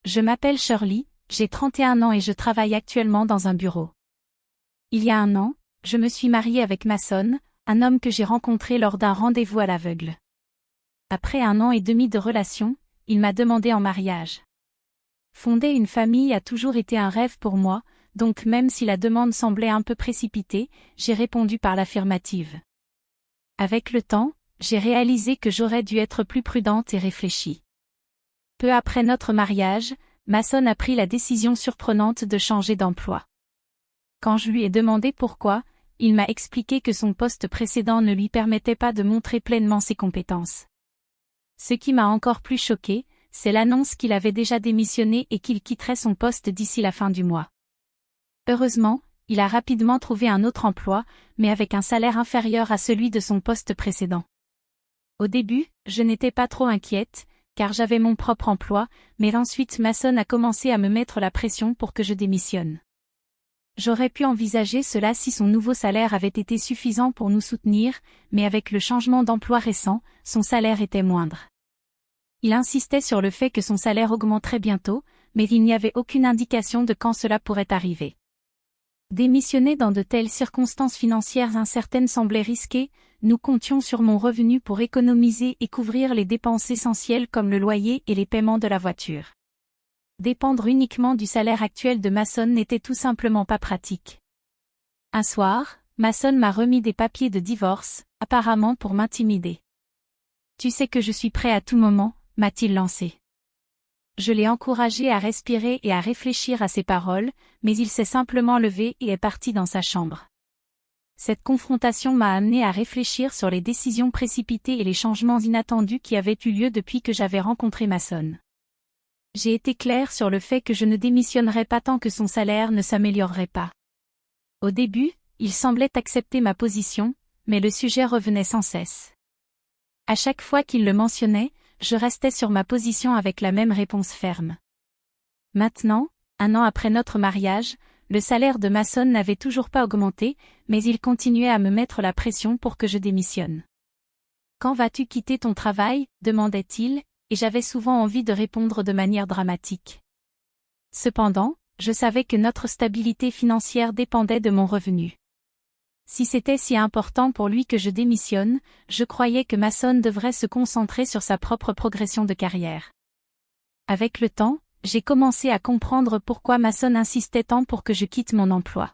Je m'appelle Shirley, j'ai 31 ans et je travaille actuellement dans un bureau. Il y a un an, je me suis mariée avec Mason, un homme que j'ai rencontré lors d'un rendez-vous à l'aveugle. Après 1 an et demi de relation, il m'a demandé en mariage. Fonder une famille a toujours été un rêve pour moi, donc même si la demande semblait un peu précipitée, j'ai répondu par l'affirmative. Avec le temps, j'ai réalisé que j'aurais dû être plus prudente et réfléchie. Peu après notre mariage, Mason a pris la décision surprenante de changer d'emploi. Quand je lui ai demandé pourquoi, il m'a expliqué que son poste précédent ne lui permettait pas de montrer pleinement ses compétences. Ce qui m'a encore plus choqué, c'est l'annonce qu'il avait déjà démissionné et qu'il quitterait son poste d'ici la fin du mois. Heureusement, il a rapidement trouvé un autre emploi, mais avec un salaire inférieur à celui de son poste précédent. Au début, je n'étais pas trop inquiète, car j'avais mon propre emploi, mais ensuite Mason a commencé à me mettre la pression pour que je démissionne. J'aurais pu envisager cela si son nouveau salaire avait été suffisant pour nous soutenir, mais avec le changement d'emploi récent, son salaire était moindre. Il insistait sur le fait que son salaire augmenterait bientôt, mais il n'y avait aucune indication de quand cela pourrait arriver. Démissionner dans de telles circonstances financières incertaines semblait risqué, nous comptions sur mon revenu pour économiser et couvrir les dépenses essentielles comme le loyer et les paiements de la voiture. Dépendre uniquement du salaire actuel de Mason n'était tout simplement pas pratique. Un soir, Mason m'a remis des papiers de divorce, apparemment pour m'intimider. « Tu sais que je suis prêt à tout moment », m'a-t-il lancé. Je l'ai encouragé à respirer et à réfléchir à ses paroles, mais il s'est simplement levé et est parti dans sa chambre. Cette confrontation m'a amené à réfléchir sur les décisions précipitées et les changements inattendus qui avaient eu lieu depuis que j'avais rencontré Mason. J'ai été claire sur le fait que je ne démissionnerais pas tant que son salaire ne s'améliorerait pas. Au début, il semblait accepter ma position, mais le sujet revenait sans cesse. À chaque fois qu'il le mentionnait, je restais sur ma position avec la même réponse ferme. Maintenant, 1 an après notre mariage, le salaire de Mason n'avait toujours pas augmenté, mais il continuait à me mettre la pression pour que je démissionne. « Quand vas-tu quitter ton travail ?» demandait-il, et j'avais souvent envie de répondre de manière dramatique. Cependant, je savais que notre stabilité financière dépendait de mon revenu. Si c'était si important pour lui que je démissionne, je croyais que Mason devrait se concentrer sur sa propre progression de carrière. Avec le temps, j'ai commencé à comprendre pourquoi Mason insistait tant pour que je quitte mon emploi.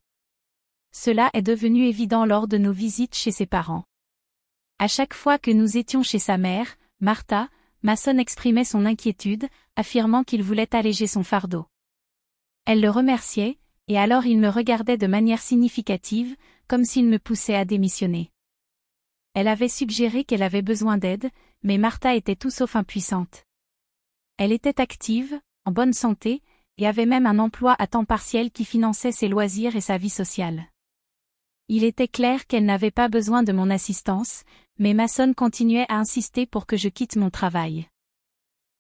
Cela est devenu évident lors de nos visites chez ses parents. À chaque fois que nous étions chez sa mère, Martha, Mason exprimait son inquiétude, affirmant qu'il voulait alléger son fardeau. Elle le remerciait, et alors il me regardait de manière significative, comme s'il me poussait à démissionner. Elle avait suggéré qu'elle avait besoin d'aide, mais Martha était tout sauf impuissante. Elle était active, en bonne santé, et avait même un emploi à temps partiel qui finançait ses loisirs et sa vie sociale. Il était clair qu'elle n'avait pas besoin de mon assistance, mais Mason continuait à insister pour que je quitte mon travail.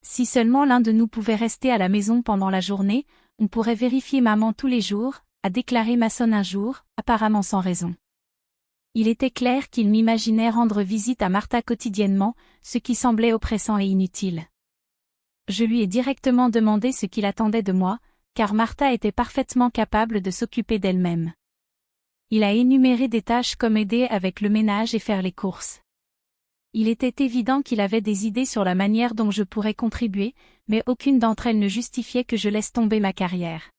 Si seulement l'un de nous pouvait rester à la maison pendant la journée, on pourrait vérifier maman tous les jours, a déclaré Mason un jour, apparemment sans raison. Il était clair qu'il m'imaginait rendre visite à Martha quotidiennement, ce qui semblait oppressant et inutile. Je lui ai directement demandé ce qu'il attendait de moi, car Martha était parfaitement capable de s'occuper d'elle-même. Il a énuméré des tâches comme aider avec le ménage et faire les courses. Il était évident qu'il avait des idées sur la manière dont je pourrais contribuer, mais aucune d'entre elles ne justifiait que je laisse tomber ma carrière.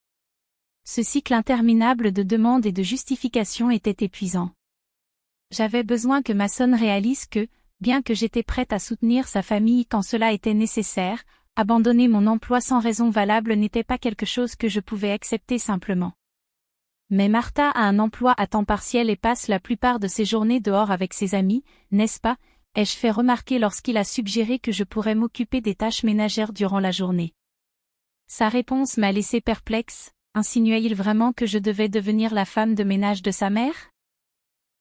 Ce cycle interminable de demandes et de justifications était épuisant. J'avais besoin que Mason réalise que, bien que j'étais prête à soutenir sa famille quand cela était nécessaire, abandonner mon emploi sans raison valable n'était pas quelque chose que je pouvais accepter simplement. Mais Martha a un emploi à temps partiel et passe la plupart de ses journées dehors avec ses amis, n'est-ce pas ? Ai-je fait remarquer lorsqu'il a suggéré que je pourrais m'occuper des tâches ménagères durant la journée. Sa réponse m'a laissé perplexe, insinuait-il vraiment que je devais devenir la femme de ménage de sa mère ?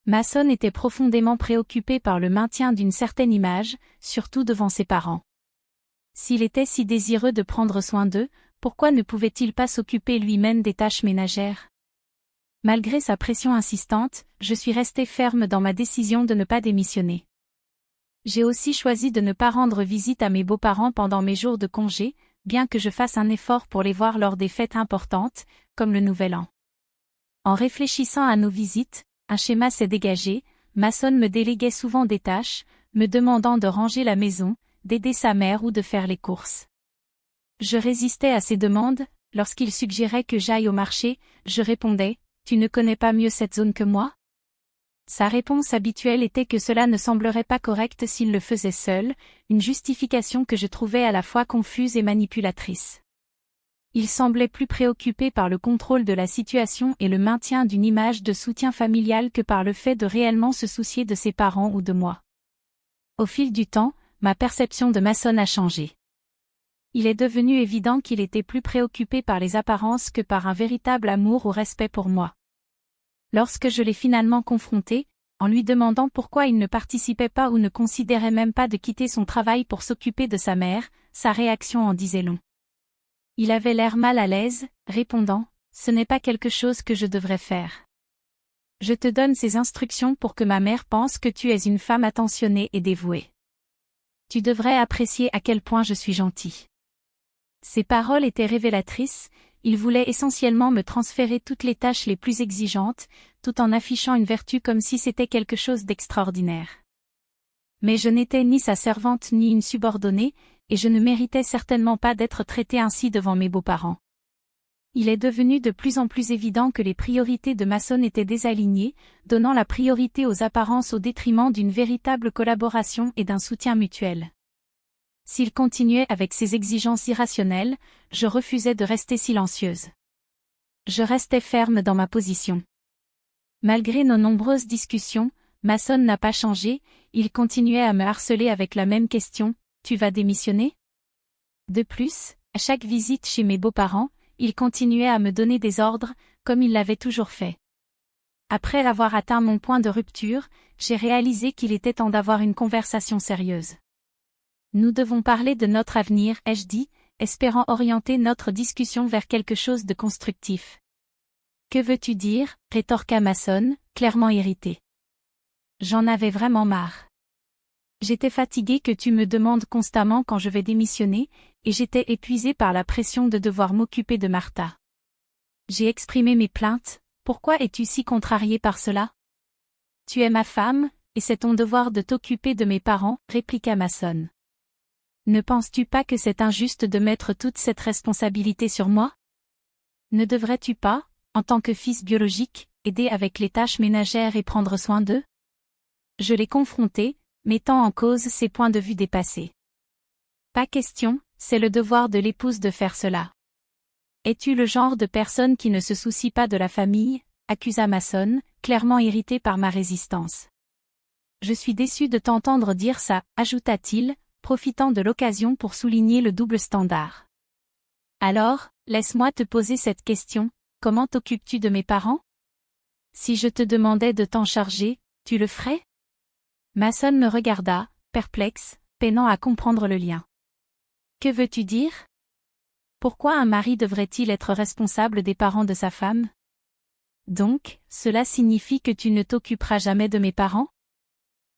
Mason était profondément préoccupé par le maintien d'une certaine image, surtout devant ses parents. S'il était si désireux de prendre soin d'eux, pourquoi ne pouvait-il pas s'occuper lui-même des tâches ménagères ? Malgré sa pression insistante, je suis restée ferme dans ma décision de ne pas démissionner. J'ai aussi choisi de ne pas rendre visite à mes beaux-parents pendant mes jours de congé, bien que je fasse un effort pour les voir lors des fêtes importantes, comme le Nouvel An. En réfléchissant à nos visites, un schéma s'est dégagé. Mason me déléguait souvent des tâches, me demandant de ranger la maison, d'aider sa mère ou de faire les courses. Je résistais à ses demandes. Lorsqu'il suggérait que j'aille au marché, je répondais « Tu ne connais pas mieux cette zone que moi ?» Sa réponse habituelle était que cela ne semblerait pas correct s'il le faisait seul, une justification que je trouvais à la fois confuse et manipulatrice. Il semblait plus préoccupé par le contrôle de la situation et le maintien d'une image de soutien familial que par le fait de réellement se soucier de ses parents ou de moi. Au fil du temps, ma perception de Mason a changé. Il est devenu évident qu'il était plus préoccupé par les apparences que par un véritable amour ou respect pour moi. Lorsque je l'ai finalement confronté, en lui demandant pourquoi il ne participait pas ou ne considérait même pas de quitter son travail pour s'occuper de sa mère, sa réaction en disait long. Il avait l'air mal à l'aise, répondant « Ce n'est pas quelque chose que je devrais faire. Je te donne ces instructions pour que ma mère pense que tu es une femme attentionnée et dévouée. Tu devrais apprécier à quel point je suis gentil. » Ces paroles étaient révélatrices. Il voulait essentiellement me transférer toutes les tâches les plus exigeantes, tout en affichant une vertu comme si c'était quelque chose d'extraordinaire. Mais je n'étais ni sa servante ni une subordonnée, et je ne méritais certainement pas d'être traitée ainsi devant mes beaux-parents. Il est devenu de plus en plus évident que les priorités de Mason étaient désalignées, donnant la priorité aux apparences au détriment d'une véritable collaboration et d'un soutien mutuel. S'il continuait avec ses exigences irrationnelles, je refusais de rester silencieuse. Je restais ferme dans ma position. Malgré nos nombreuses discussions, Mason n'a pas changé, il continuait à me harceler avec la même question, « Tu vas démissionner ?» De plus, à chaque visite chez mes beaux-parents, il continuait à me donner des ordres, comme il l'avait toujours fait. Après avoir atteint mon point de rupture, j'ai réalisé qu'il était temps d'avoir une conversation sérieuse. Nous devons parler de notre avenir, ai-je dit, espérant orienter notre discussion vers quelque chose de constructif. Que veux-tu dire, rétorqua Mason, clairement irrité. J'en avais vraiment marre. J'étais fatiguée que tu me demandes constamment quand je vais démissionner, et j'étais épuisée par la pression de devoir m'occuper de Martha. J'ai exprimé mes plaintes, pourquoi es-tu si contrariée par cela? Tu es ma femme, et c'est ton devoir de t'occuper de mes parents, répliqua Mason. Ne penses-tu pas que c'est injuste de mettre toute cette responsabilité sur moi? Ne devrais-tu pas, en tant que fils biologique, aider avec les tâches ménagères et prendre soin d'eux? Je l'ai confronté, mettant en cause ses points de vue dépassés. Pas question, c'est le devoir de l'épouse de faire cela. Es-tu le genre de personne qui ne se soucie pas de la famille? Accusa Mason, clairement irrité par ma résistance. Je suis déçu de t'entendre dire ça, ajouta-t-il, profitant de l'occasion pour souligner le double standard. Alors, laisse-moi te poser cette question, comment t'occupes-tu de mes parents? Si je te demandais de t'en charger, tu le ferais? Mason me regarda, perplexe, peinant à comprendre le lien. Que veux-tu dire? Pourquoi un mari devrait-il être responsable des parents de sa femme? Donc, cela signifie que tu ne t'occuperas jamais de mes parents?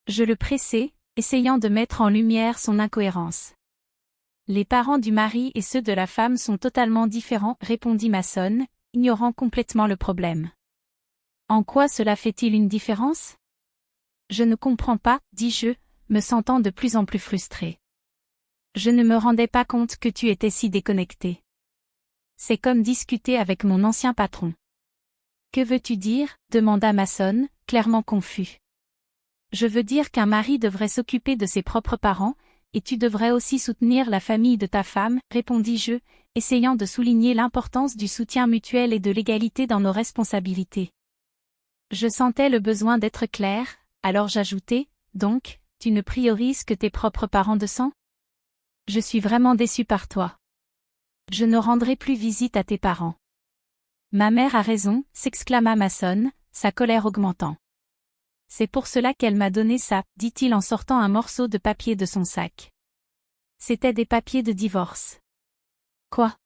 Je le pressai, essayant de mettre en lumière son incohérence. Les parents du mari et ceux de la femme sont totalement différents, répondit Mason, ignorant complètement le problème. En quoi cela fait-il une différence? Je ne comprends pas, dis-je, me sentant de plus en plus frustrée. Je ne me rendais pas compte que tu étais si déconnecté. C'est comme discuter avec mon ancien patron. Que veux-tu dire? Demanda Mason, clairement confus. Je veux dire qu'un mari devrait s'occuper de ses propres parents, et tu devrais aussi soutenir la famille de ta femme, répondis-je, essayant de souligner l'importance du soutien mutuel et de l'égalité dans nos responsabilités. Je sentais le besoin d'être claire, alors j'ajoutai, donc, tu ne priorises que tes propres parents de sang? Je suis vraiment déçue par toi. Je ne rendrai plus visite à tes parents. Ma mère a raison, s'exclama Mason, sa colère augmentant. C'est pour cela qu'elle m'a donné ça, dit-il en sortant un morceau de papier de son sac. C'étaient des papiers de divorce. Quoi?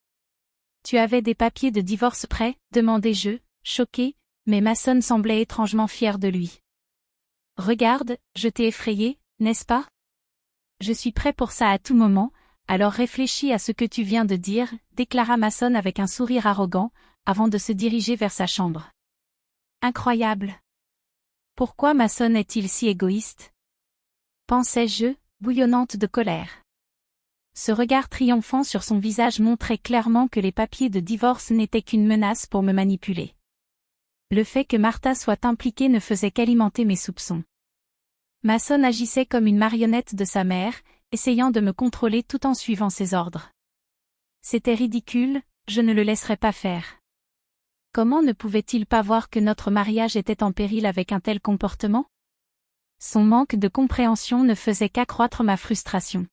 Tu avais des papiers de divorce prêts? Demandai-je, choquée, mais Mason semblait étrangement fier de lui. Regarde, je t'ai effrayé, n'est-ce pas? Je suis prêt pour ça à tout moment, alors réfléchis à ce que tu viens de dire, déclara Mason avec un sourire arrogant, avant de se diriger vers sa chambre. Incroyable. Pourquoi Mason est-il si égoïste? Pensais-je, bouillonnante de colère. Ce regard triomphant sur son visage montrait clairement que les papiers de divorce n'étaient qu'une menace pour me manipuler. Le fait que Martha soit impliquée ne faisait qu'alimenter mes soupçons. Mason agissait comme une marionnette de sa mère, essayant de me contrôler tout en suivant ses ordres. C'était ridicule, je ne le laisserais pas faire. Comment ne pouvait-il pas voir que notre mariage était en péril avec un tel comportement? Son manque de compréhension ne faisait qu'accroître ma frustration.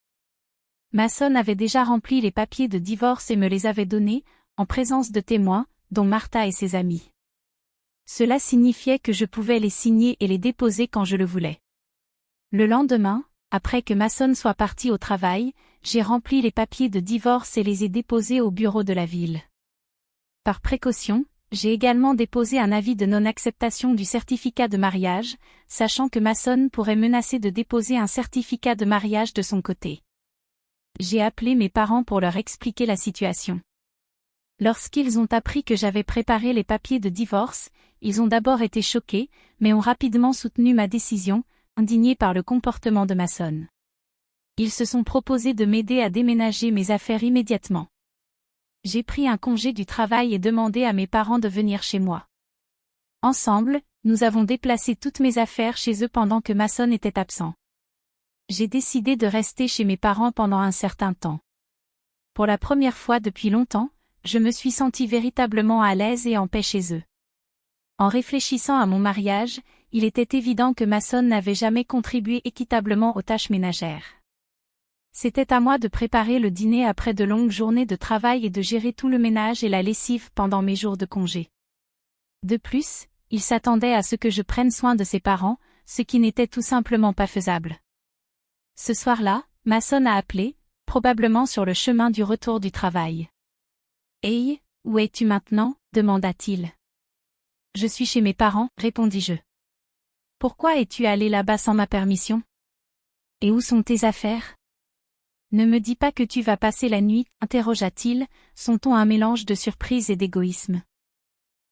Mason avait déjà rempli les papiers de divorce et me les avait donnés, en présence de témoins, dont Martha et ses amis. Cela signifiait que je pouvais les signer et les déposer quand je le voulais. Le lendemain, après que Mason soit parti au travail, j'ai rempli les papiers de divorce et les ai déposés au bureau de la ville. Par précaution, j'ai également déposé un avis de non-acceptation du certificat de mariage, sachant que Mason pourrait menacer de déposer un certificat de mariage de son côté. J'ai appelé mes parents pour leur expliquer la situation. Lorsqu'ils ont appris que j'avais préparé les papiers de divorce, ils ont d'abord été choqués, mais ont rapidement soutenu ma décision, indignés par le comportement de Mason. Ils se sont proposés de m'aider à déménager mes affaires immédiatement. J'ai pris un congé du travail et demandé à mes parents de venir chez moi. Ensemble, nous avons déplacé toutes mes affaires chez eux pendant que Mason était absent. J'ai décidé de rester chez mes parents pendant un certain temps. Pour la première fois depuis longtemps, je me suis sentie véritablement à l'aise et en paix chez eux. En réfléchissant à mon mariage, il était évident que Mason n'avait jamais contribué équitablement aux tâches ménagères. C'était à moi de préparer le dîner après de longues journées de travail et de gérer tout le ménage et la lessive pendant mes jours de congé. De plus, il s'attendait à ce que je prenne soin de ses parents, ce qui n'était tout simplement pas faisable. Ce soir-là, Mason a appelé, probablement sur le chemin du retour du travail. « Hey, où es-tu maintenant » demanda-t-il. « Je suis chez mes parents » répondis-je. « Pourquoi es-tu allé là-bas sans ma permission ? Et où sont tes affaires ? Ne me dis pas que tu vas passer la nuit » interrogea-t-il, son ton un mélange de surprise et d'égoïsme.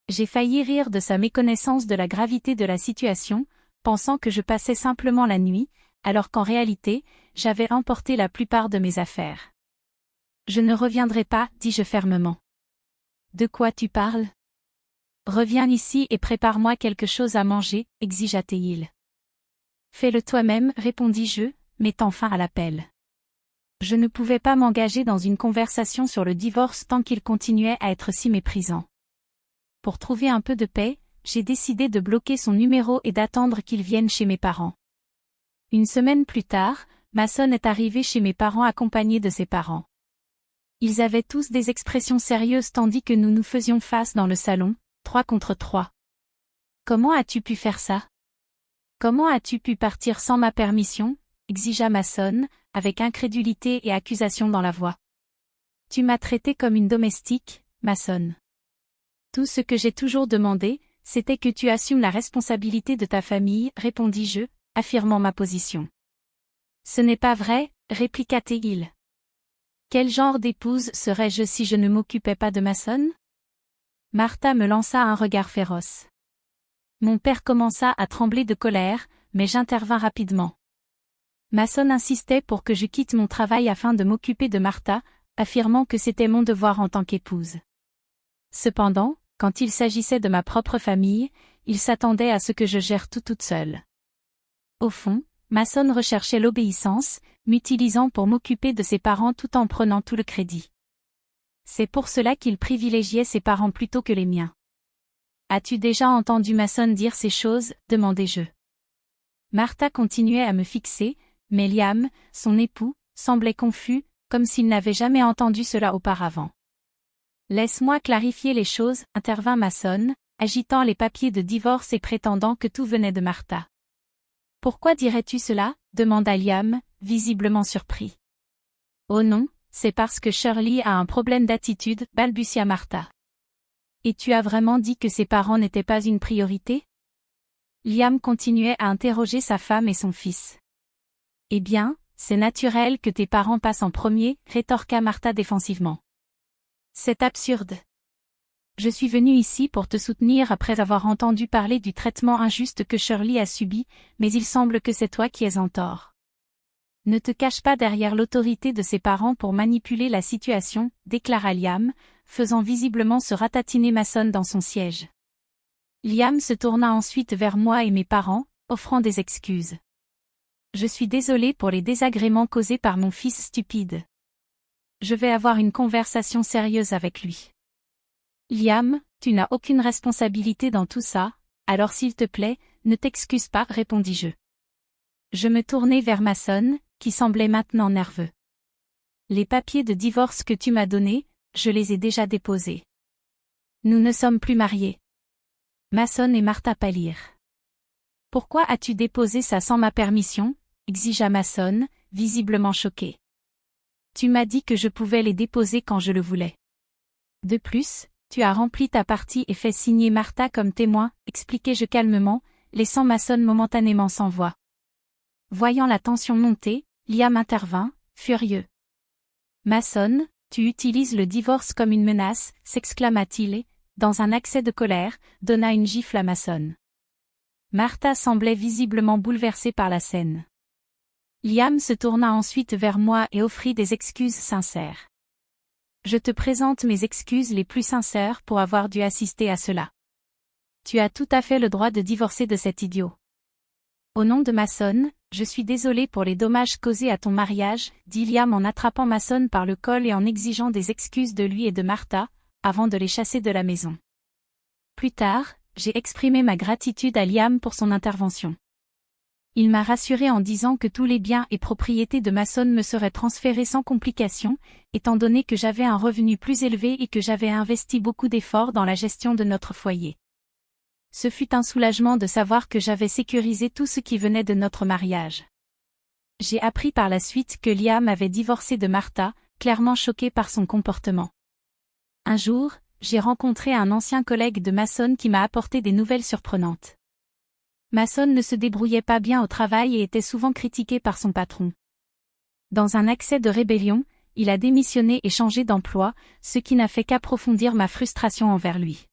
J'ai failli rire de sa méconnaissance de la gravité de la situation, pensant que je passais simplement la nuit, alors qu'en réalité, j'avais emporté la plupart de mes affaires. « Je ne reviendrai pas » dis-je fermement. « De quoi tu parles ? Reviens ici et prépare-moi quelque chose à manger » exigea-t-il. « Fais-le toi-même » répondis-je, mettant fin à l'appel. Je ne pouvais pas m'engager dans une conversation sur le divorce tant qu'il continuait à être si méprisant. Pour trouver un peu de paix, j'ai décidé de bloquer son numéro et d'attendre qu'il vienne chez mes parents. Une semaine plus tard, Mason est arrivé chez mes parents accompagné de ses parents. Ils avaient tous des expressions sérieuses tandis que nous nous faisions face dans le salon, 3 contre 3. « Comment as-tu pu faire ça ? Comment as-tu pu partir sans ma permission ?» exigea Mason, avec incrédulité et accusation dans la voix. « Tu m'as traité comme une domestique, Mason. Tout ce que j'ai toujours demandé, c'était que tu assumes la responsabilité de ta famille, répondis-je, affirmant ma position. Ce n'est pas vrai, répliqua-t-il. Quel genre d'épouse serais-je si je ne m'occupais pas de Mason ? Martha me lança un regard féroce. Mon père commença à trembler de colère, mais j'intervins rapidement. Mason insistait pour que je quitte mon travail afin de m'occuper de Martha, affirmant que c'était mon devoir en tant qu'épouse. Cependant, quand il s'agissait de ma propre famille, il s'attendait à ce que je gère tout toute seule. Au fond, Mason recherchait l'obéissance, m'utilisant pour m'occuper de ses parents tout en prenant tout le crédit. C'est pour cela qu'il privilégiait ses parents plutôt que les miens. « As-tu déjà entendu Mason dire ces choses ?» demandai-je. Martha continuait à me fixer, mais Liam, son époux, semblait confus, comme s'il n'avait jamais entendu cela auparavant. « Laisse-moi clarifier les choses » intervint Mason, agitant les papiers de divorce et prétendant que tout venait de Martha. « Pourquoi dirais-tu cela » demanda Liam, visiblement surpris. « Oh non, c'est parce que Shirley a un problème d'attitude » balbutia Martha. « Et tu as vraiment dit que ses parents n'étaient pas une priorité ?» Liam continuait à interroger sa femme et son fils. « Eh bien, C'est naturel que tes parents passent en premier, rétorqua Martha défensivement. C'est absurde. Je suis venue ici pour te soutenir après avoir entendu parler du traitement injuste que Shirley a subi, mais il semble que c'est toi qui es en tort. Ne te cache pas derrière l'autorité de ses parents pour manipuler la situation, déclara Liam, faisant visiblement se ratatiner Mason dans son siège. Liam se tourna ensuite vers moi et mes parents, offrant des excuses. Je suis désolé pour les désagréments causés par mon fils stupide. Je vais avoir une conversation sérieuse avec lui. Liam, tu n'as aucune responsabilité dans tout ça, alors s'il te plaît, ne t'excuse pas, répondis-je. Je me tournai vers Mason, qui semblait maintenant nerveux. Les papiers de divorce que tu m'as donnés, je les ai déjà déposés. Nous ne sommes plus mariés. Mason et Martha pâlirent. Pourquoi as-tu déposé ça sans ma permission? Exigea Mason, visiblement choqué. Tu m'as dit que je pouvais les déposer quand je le voulais. De plus, tu as rempli ta partie et fait signer Martha comme témoin, expliquai-je calmement, laissant Mason momentanément sans voix. Voyant la tension monter, Liam intervint, furieux. Mason, tu utilises le divorce comme une menace, s'exclama-t-il et, dans un accès de colère, donna une gifle à Mason. Martha semblait visiblement bouleversée par la scène. Liam se tourna ensuite vers moi et offrit des excuses sincères. Je te présente mes excuses les plus sincères pour avoir dû assister à cela. Tu as tout à fait le droit de divorcer de cet idiot. Au nom de Mason, je suis désolé pour les dommages causés à ton mariage, dit Liam en attrapant Mason par le col et en exigeant des excuses de lui et de Martha, avant de les chasser de la maison. Plus tard, j'ai exprimé ma gratitude à Liam pour son intervention. Il m'a rassuré en disant que tous les biens et propriétés de Mason me seraient transférés sans complication, étant donné que j'avais un revenu plus élevé et que j'avais investi beaucoup d'efforts dans la gestion de notre foyer. Ce fut un soulagement de savoir que j'avais sécurisé tout ce qui venait de notre mariage. J'ai appris par la suite que Liam avait divorcé de Martha, clairement choqué par son comportement. Un jour, j'ai rencontré un ancien collègue de Mason qui m'a apporté des nouvelles surprenantes. Mason ne se débrouillait pas bien au travail et était souvent critiqué par son patron. Dans un accès de rébellion, il a démissionné et changé d'emploi, ce qui n'a fait qu'approfondir ma frustration envers lui.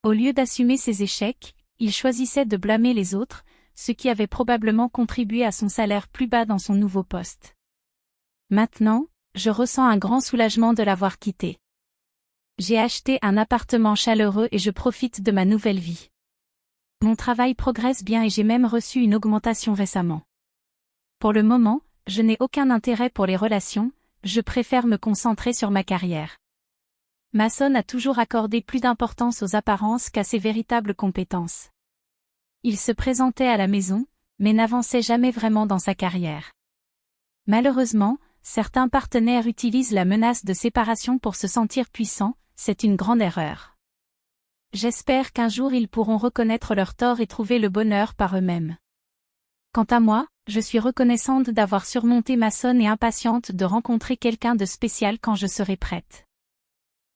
Au lieu d'assumer ses échecs, il choisissait de blâmer les autres, ce qui avait probablement contribué à son salaire plus bas dans son nouveau poste. Maintenant, je ressens un grand soulagement de l'avoir quitté. J'ai acheté un appartement chaleureux et je profite de ma nouvelle vie. Mon travail progresse bien et j'ai même reçu une augmentation récemment. Pour le moment, je n'ai aucun intérêt pour les relations, je préfère me concentrer sur ma carrière. Mason a toujours accordé plus d'importance aux apparences qu'à ses véritables compétences. Il se présentait à la maison, mais n'avançait jamais vraiment dans sa carrière. Malheureusement, certains partenaires utilisent la menace de séparation pour se sentir puissants, c'est une grande erreur. J'espère qu'un jour ils pourront reconnaître leurs torts et trouver le bonheur par eux-mêmes. Quant à moi, je suis reconnaissante d'avoir surmonté Mason et impatiente de rencontrer quelqu'un de spécial quand je serai prête.